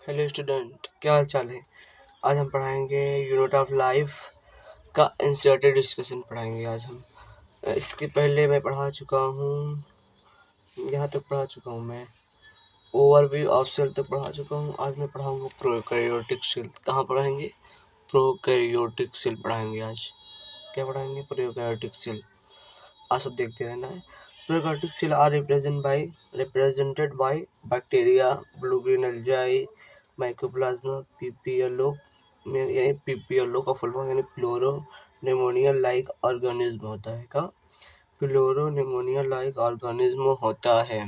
Hello student, क्या हाल चाल है। आज हम पढ़ाएंगे यूनिट ऑफ लाइफ का इंसर्टेड डिस्कशन पढ़ाएंगे आज हम। इसके पहले मैं पढ़ा चुका हूँ, यहाँ तक पढ़ा चुका हूँ मैं। ओवरव्यू ऑफ सेल तक पढ़ा चुका हूँ। आज मैं पढ़ाऊंगा प्रोकैरियोटिक सेल। कहाँ पढ़ाएंगे? प्रोकैरियोटिक सेल पढ़ाएंगे आज। क्या पढ़ाएंगे? Prokaryotic cell. आज सब देखते रहना है। Prokaryotic cell are represented by bacteria, blue green algae, mycoplasma, PPLO यानी पीपीएलओ का फुल फॉर्म यानी प्लोरोनिमोनिया लाइक ऑर्गेनिज्म होता है। का प्लोरोनिमोनिया लाइक ऑर्गेनिज्म होता है।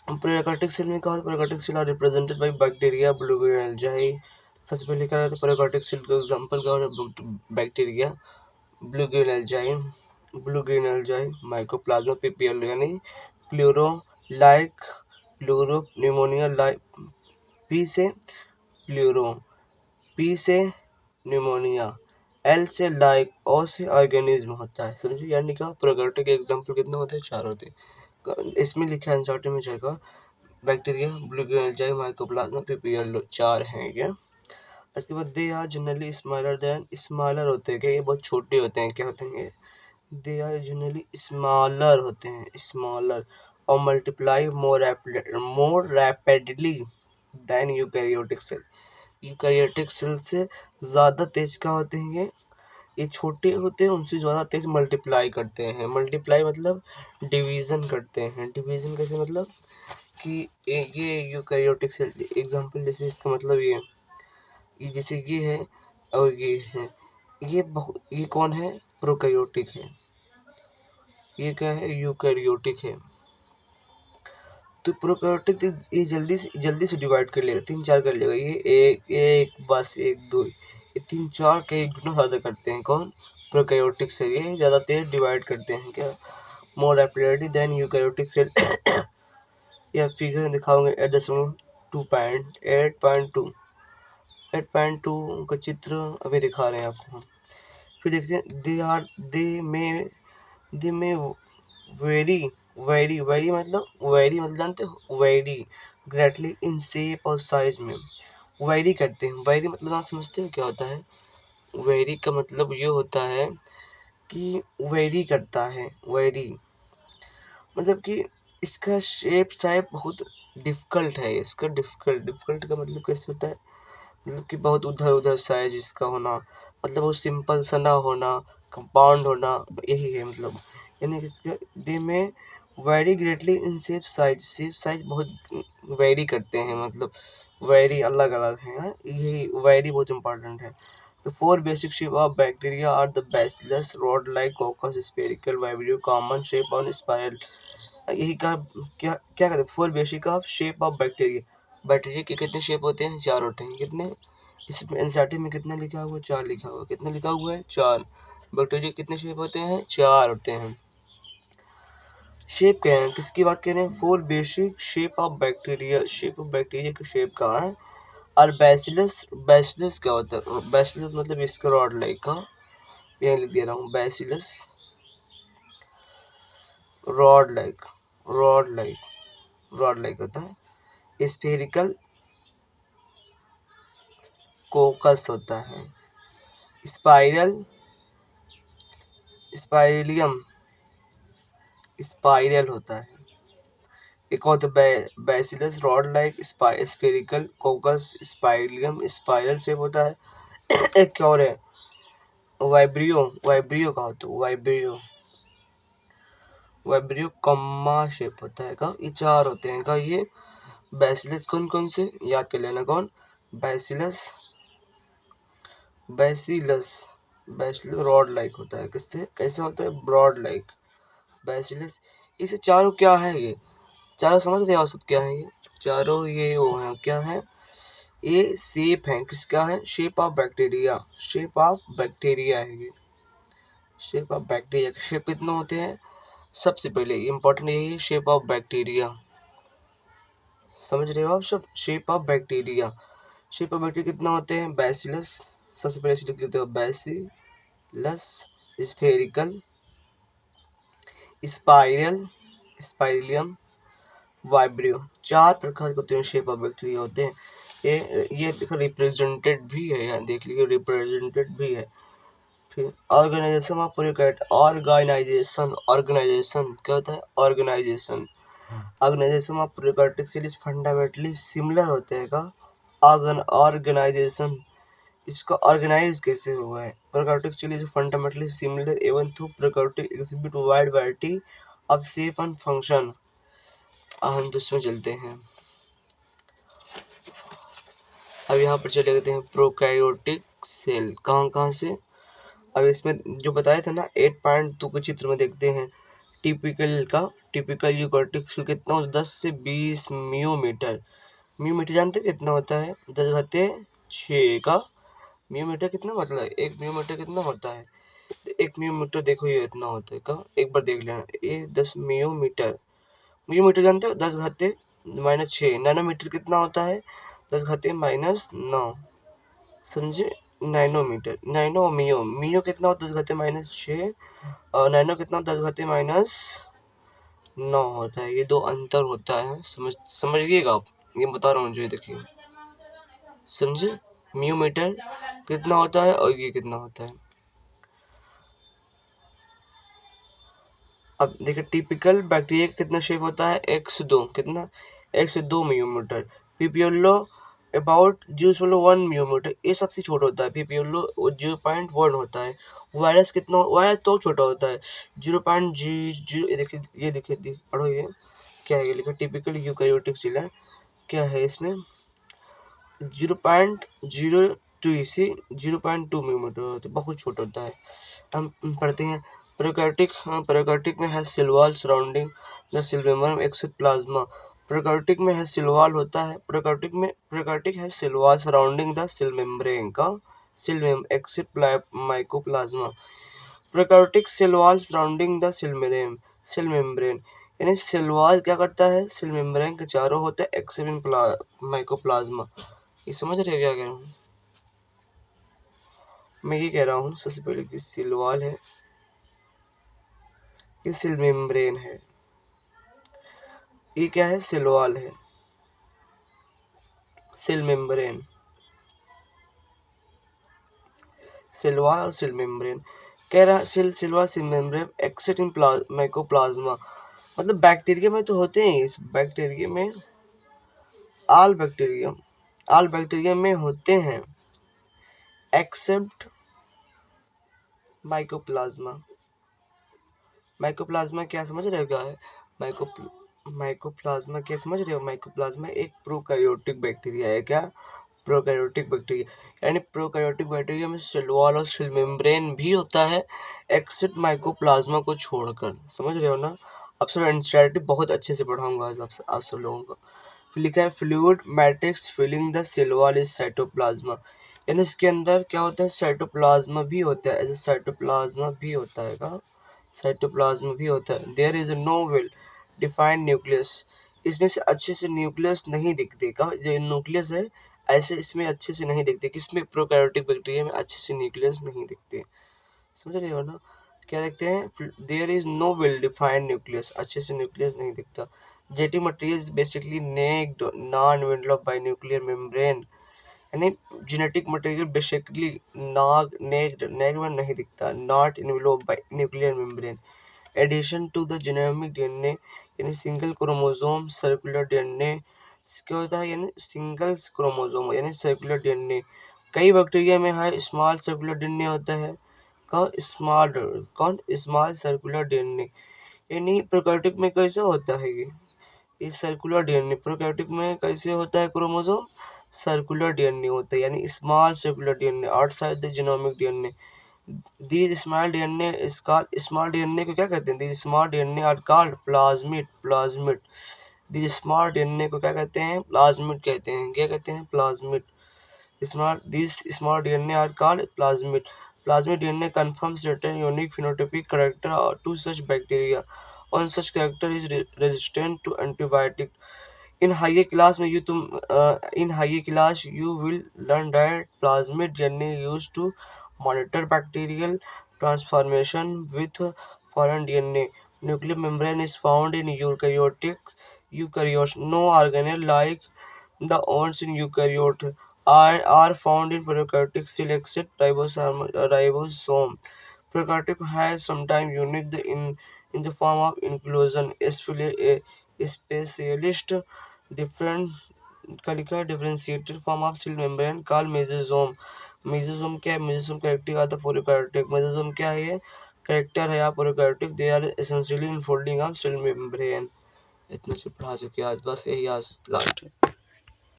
प्रोकैरियोटिक सेल में कहा prokaryotic cell are represented by bacteria, blue green algae. सबसे पहले क्या रहता है प्रोकैरियोटिक सेल का एग्जांपल क्या है? Bacteria, blue green algae, mycoplasma, PPL यानी pleuro like, pleuro pneumonia like, P से प्लूरो, पी से निमोनिया, एल से लाइक, ओ से ऑर्गेनिज्म होता है। समझिए यानी क्या प्रोकैरियोटिक के एग्जांपल कितने होते हैं? 4 होते हैं। इसमें लिखा है आंसर में जाएगा bacteria, blue green algae, mycoplasma, PPL 4 हैं क्या। इसके बाद they are generally smaller than, smaller होते हैं क्या? ये बहुत छोटे होते हैं। क्या होते हैं? दे आर जनरली स्मॉलर होते हैं, स्मॉलर, और multiply more rapidly than eukaryotic cell. Eukaryotic cell से ज़्यादा तेज क्या होते हैं? ये छोटे होते हैं, उनसे ज़्यादा तेज मल्टीप्लाई करते हैं। मल्टीप्लाई मतलब डिवीज़न करते हैं। डिवीज़न कैसे? मतलब कि ये यूकैरियोटिक सेल एग्जांपल, जैसे इसका मतलब ये जैसे ये है और ये है, ये कौन है? प्रोकैरियोटिक है। ये क्या है? यूकैरियोटिक है। तो प्रोकैरियोटिक ये जल्दी से डिवाइड कर लेगा, 3 4 कर लेगा। ये एक एक बस 1 2, ये 3 4 के गुना ज़्यादा करते हैं। कौन? Prokaryotic cell. ये ज़्यादा तेज डिवाइड करते हैं क्या? More rapidly than eukaryotic cell. यह फिगर दिखाओगे 8.2 8.2 का चित्र अभी दिखा रहे हैं आपको हम। फिर देखते हैं दे में वेरी, वेरी मतलब जानते हो? वेरी ग्रेटली इन शेप और साइज में वेरी करते हैं। वेरी मतलब आप समझते हो क्या होता है? वेरी का मतलब ये होता है कि वेरी करता है। वेरी मतलब कि इसका शेप साइज बहुत डिफिकल्ट है। इसका डिफिकल्ट का मतलब कैसे होता है? मतलब कि बहुत उधर उधर साइज इसका होना, मतलब वो सिंपल सा ना होना, कंपाउंड होना, यही है मतलब। यानी कि इसका दे में very greatly in shape size बहुत वेरी करते हैं, मतलब वेरी अलग अलग हैं। यही वेरी बहुत इंपॉर्टेंट है। The four basic shape of bacteria are the bacillus, rod-like, coccus, spherical, vibrio, common shape और spiral। यही का क्या क्या कहते हैं? 4 basic of shape of bacteria. Bacteria के कितने शेप होते हैं? 4 होते हैं। कितने? इस एनसीईआरटी में कितना लिखा हुआ है? 4 लिखा हुआ है। कितना लिखा हुआ है? 4। बैक्टीरिया कितने शेप होते हैं? 4 होते हैं। शेप क्या है? किसकी बात कर रहे हैं? 4 basic shape of bacteria. Shape of bacteria का शेप कहाँ है? और बैसिलस, बैसिलस क्या होता है? बैसिलस मतलब इसका रॉड लाइक का, यहाँ लिख दे रहा हूँ bacillus, rod like, rod like, rod like होता है। स्फेरिकल कोकस होता है। स्पाइरल, स्पाइरलियम, स्पाइरल होता है। एक और तो bacillus, rod like, spherical coccus, spirillum, spiral shape होता है। एक क्या और है? वाइब्रियो, वाइब्रियो का होता है वाइब्रियो, वाइब्रियो कम्मा शेप होता है का। ये 4 होते हैं का। ये बैसिलस कौन कौन से याद कर लेना। कौन? Bacillus, bacillus, bacillus rod like होता है। किससे? कैसे होता है? Broad like bacillus. इसे चारों क्या है? ये चारों समझ रहे हो सब क्या है? ये चारों ये वो है क्या है? ये शेप है। किसका है? Shape of bacteria, shape of bacteria है ये। शेप ऑफ बैक्टीरिया के शेप कितने होते हैं? सबसे पहले इंपॉर्टेंट यही है, शेप ऑफ बैक्टीरिया। समझ रहे हो आप सब? Shape of bacteria, shape of bacteria कितना होते हैं? बैसिलस, सबसे पहले लिख लेते हो बैसिलस, स्फेरिकल, स्पाइरल, स्पाइरलियम, वाइब्रियो। चार प्रकार के होते हैं शेप ऑफ बैक्टीरिया होते हैं। ये देखो रिप्रेजेंटेड भी है, यहाँ देख लीजिए रिप्रेजेंटेड भी है। फिर organisation of prokaryote, organisation, organisation क्या होता है? Organisation. Organisation of prokaryotic cell is fundamentally similar होते हैं का ऑर्गेनाइजेशन। इसका ऑर्गेनाइज कैसे हुआ है? Prokaryotic cell is fundamentally similar even though prokaryotic exhibit wide variety of shape and function. हम दूसरे चलते हैं। अब यहाँ पर चले जाते हैं प्रोकैरियोटिक सेल कहाँ कहाँ से। अब इसमें जो बताया था ना 8.2 के चित्र में देखते हैं। टिपिकल का टिपिकल यूकैरियोटिक सेल कितना होता है? 10 से 20 मियोमीटर। मियोमीटर जानते हैं कितना होता है? 10⁻6 का मियोमीटर कितना मतलब है? एक मियोमीटर कितना होता है? एक मियोमीटर देखो ये इतना होता है का, एक बार देख लेना ये 10 मियोमीटर। मिलीमीटर जानते हो? 10⁻⁻6। नैनोमीटर कितना होता है? 10⁻⁻9। समझे? नैनोमीटर, नैनो मियो, मियो कितना होता है? 10⁻⁻6 और नैनो कितना? 10⁻⁻9 होता है। ये दो अंतर होता है, समझिएगा आप, ये बता रहा हूँ जो ये देखिए, समझे? मियोमीटर कितना होता है और ये कितना होता है। अब देखिए टिपिकल बैक्टीरिया का कितना शेप होता है? 1 से 2 कितना? 1 से 2 मिलीमीटर। पीपियोलो अबाउट 0.1 मिलीमीटर, ये सबसे छोटा होता है। पीपियोलो 0.1 होता है। वायरस कितना? वायरस तो छोटा होता है 0.00। ये देखिए पढ़ो ये क्या है, ये लिखा टिपिकल यूकैरियोटिक सेल है। क्या है इसमें? 0.02 से 0.2 मिलीमीटर होता है, बहुत छोटा होता है। हम पढ़ते हैं प्रोकैरियोटिक। प्रोकैरियोटिक में है cell wall surrounding the cell membrane except plasma. Prokaryotic में है सेल वॉल होता है। प्रोकैरियोटिक है cell wall surrounding the cell membrane का cell except mycoplasma. Prokaryotic cell wall surrounding the cell membrane, यानी सेल वॉल क्या करता है? सेल मेम्ब्रेन के चारों होता है एक्सेप्ट माइकोप्लाज्मा। ये समझ रहे हो क्या कह रहा हूँ? मैं ये कह रहा हूँ सबसे पहले कि सेल वॉल है, ये सेल मेम्ब्रेन है। ये क्या है? सेल वॉल है, सेल मेम्ब्रेन, सेल वॉल और सेल मेम्ब्रेन। कह रहा cell wall cell membrane except in mycoplasma, मतलब बैक्टीरिया में तो होते हैं। इस बैक्टीरिया में ऑल बैक्टीरिया में होते हैं एक्सेप्ट माइकोप्लाज्मा। माइकोप्लाज्मा क्या समझ रहे हो क्या है? माइको माइकोप्लाज्मा क्या समझ रहे हो? माइकोप्लाज्मा एक प्रोकैरियोटिक बैक्टीरिया है। क्या? प्रोकैरियोटिक बैक्टीरिया, यानी प्रोकैरियोटिक बैक्टीरिया में सेल वॉल और सेल मेम्ब्रेन भी होता है एक्सेप्ट माइकोप्लाज्मा को छोड़कर। समझ रहे हो ना? अब सब एनसीईआरटी बहुत अच्छे से पढ़ाऊंगा आज आप सब लोगों को। फिर लिखा है fluid matrix filling the cell wall is cytoplasm, यानी इसके अंदर क्या होता है? साइटोप्लाज्मा भी होता है। ऐसे साइटोप्लाज्मा भी होता है का, साइटोप्लाज्म भी होता है। There is no well defined nucleus, इसमें से अच्छे से न्यूक्लियस नहीं दिखते का, जो न्यूक्लियस है ऐसे इसमें अच्छे से नहीं दिखते। किसमें? प्रोकैरियोटिक बैक्टीरिया में अच्छे से न्यूक्लियस नहीं दिखते। समझ रहे हो ना? क्या देखते हैं? There is no well defined nucleus, अच्छे से न्यूक्लियस नहीं दिखता। Genetic material is basically naked non enveloped by nuclear membrane, यानी जेनेटिक मटेरियल बेसिकली नेक्ड में नहीं दिखता, not enveloped by nuclear membrane. Addition to the genomic DNA, यानी single chromosome circular DNA क्या होता है? यानी सिंगल क्रोमोसोम यानी सर्कुलर डीएनए। कई बैक्टीरिया में है स्मॉल सर्कुलर डीएनए होता है का, स्मॉल सर्कुलर डीएनए, यानी प्रोकैरियोटिक में कैसे होता है ये सर्कुलर डीएनए। प्रोकैरियोटिक में कैसे होता है क्रोमोसोम? सर्कुलर डीएनए होता है, यानी small circular DNA outside the genomic DNA. These small DNA is called, small DNA को क्या कहते हैं? These small DNA are called plasmid। These small DNA को क्या कहते हैं? प्लाज्मिड कहते हैं। क्या कहते हैं? Plasmid. These small DNA are called plasmid। Plasmid DNA confirms certain unique phenotypic character to such bacteria. One such character is resistant to antibiotic। In high class में in high class you will learn that plasmid DNA used to monitor bacterial transformation with foreign DNA। Nuclear membrane is found in eukaryotic eukaryotes. No organelle like the ones in eukaryote are found in prokaryotic cell except ribosome. Prokaryotic has sometimes unique in the form of inclusion. A specialist different Kalika differentiated form of cell membrane called mesosome. Mesosome क्या है? Mesosome characteristic of the prokaryotic. Mesosome क्या है? ये character है आप prokaryotic. They are essentially unfolding of cell membrane. इतना से पढ़ा चुके आज, बस यही आज लास्ट है।